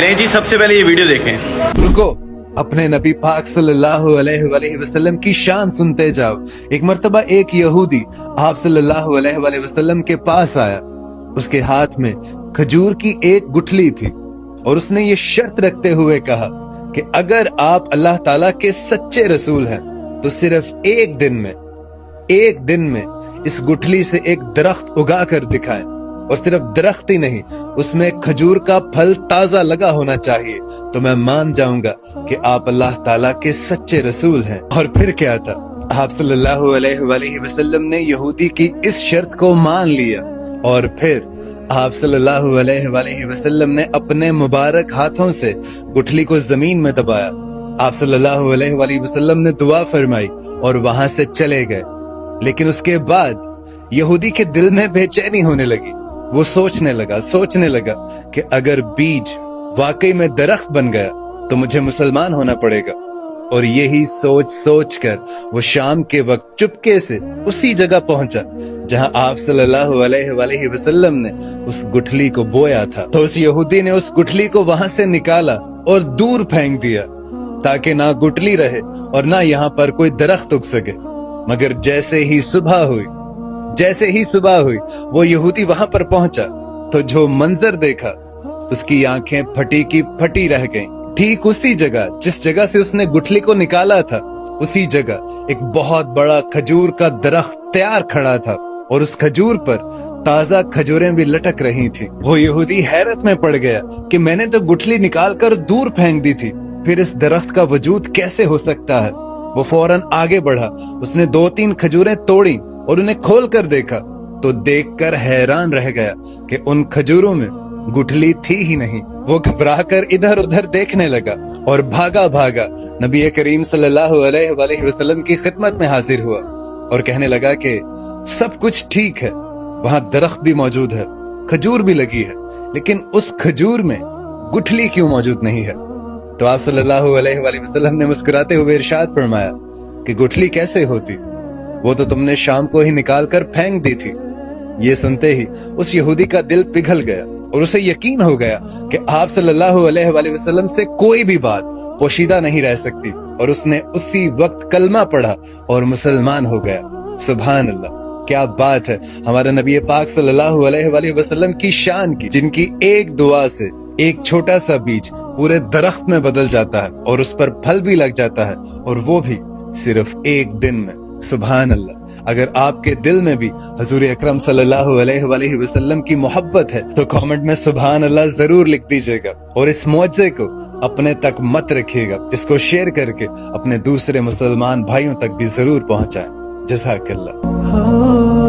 नहीं जी, सबसे पहले ये वीडियो देखें। रुको, अपने नबी पाक सल्लल्लाहु अलैहि वसल्लम की शान सुनते जाओ। एक मर्तबा एक यहूदी आप सल्लल्लाहु अलैहि वसल्लम के पास आया। उसके हाथ में खजूर की एक गुठली थी और उसने ये शर्त रखते हुए कहा कि अगर आप अल्लाह ताला के सच्चे रसूल हैं तो सिर्फ एक दिन में इस गुठली से एक दरख्त उगा कर दिखाएं, और सिर्फ दरख्त ही नहीं, उसमें खजूर का फल ताजा लगा होना चाहिए, तो मैं मान जाऊंगा कि आप अल्लाह ताला के सच्चे रसूल हैं। और फिर क्या था, आप सल्लल्लाहु अलैहि वसल्लम ने यहूदी की इस शर्त को मान लिया और फिर आप सल्लल्लाहु अलैहि वसल्लम ने अपने मुबारक हाथों से गुठली को जमीन में दबाया। आप सल्लल्लाहु अलैहि वसल्लम ने दुआ फरमाई और वहां से चले गए। लेकिन उसके बाद यहूदी के दिल में बेचैनी होने लगी। वो सोचने लगा कि अगर बीज वाकई में दरख्त बन गया तो मुझे मुसलमान होना पड़ेगा। और यही सोच कर वो शाम के वक्त चुपके से उसी जगह पहुंचा जहां आप सल्लल्लाहु अलैहि वसल्लम ने उस गुठली को बोया था। तो उस यहूदी ने उस गुठली को वहां से निकाला और दूर फेंक दिया ताकि ना गुठली रहे और ना यहाँ पर कोई दरख्त उग सके। मगर जैसे ही सुबह हुई वो यहूदी वहां पर पहुंचा तो जो मंजर देखा, उसकी आंखें फटी की फटी रह गईं। ठीक उसी जगह जिस जगह से उसने गुठली को निकाला था, उसी जगह एक बहुत बड़ा खजूर का दरख्त तैयार खड़ा था और उस खजूर पर ताजा खजूरें भी लटक रही थी। वो यहूदी हैरत में पड़ गया कि मैंने तो गुठली निकाल कर दूर फेंक दी थी, फिर इस दरख्त का वजूद कैसे हो सकता है। वो फौरन आगे बढ़ा, उसने 2-3 खजूरें तोड़ी और उन्हें खोल कर देखा तो देखकर हैरान रह गया कि उन खजूरों में गुठली थी ही नहीं। वो घबराकर इधर उधर देखने लगा और भागा नबी करीम सल्लल्लाहु अलैहि वसल्लम की खिदमत में हाजिर हुआ और कहने लगा कि सब कुछ ठीक है, वहां दरख्त भी मौजूद है, खजूर भी लगी है, लेकिन उस खजूर में गुठली क्यों मौजूद नहीं है। तो आप सल्लल्लाहु अलैहि वसल्लम ने मुस्कुराते हुए इरशाद फरमाया कि गुठली कैसे होती, वो तो तुमने शाम को ही निकाल कर फेंक दी थी। ये सुनते ही उस यहूदी का दिल पिघल गया और उसे यकीन हो गया कि आप सल्लल्लाहु अलैहि वसल्लम से कोई भी बात पोशीदा नहीं रह सकती, और उसने उसी वक्त कलमा पढ़ा और मुसलमान हो गया। सुभान अल्लाह, क्या बात है हमारे नबी पाक सल्लल्लाहु अलैहि वसल्लम की शान की, जिनकी एक दुआ से एक छोटा सा बीज पूरे दरख्त में बदल जाता है और उस पर फल भी लग जाता है, और वो भी सिर्फ एक दिन में। सुभान अल्लाह। अगर आपके दिल में भी हुजूर अकरम सल्लल्लाहु अलैहि वसल्लम की मोहब्बत है तो कमेंट में सुभान अल्लाह जरूर लिख दीजिएगा, और इस मौजे को अपने तक मत रखिएगा, इसको शेयर करके अपने दूसरे मुसलमान भाइयों तक भी जरूर पहुंचाएं। जज़ाकल्लाह।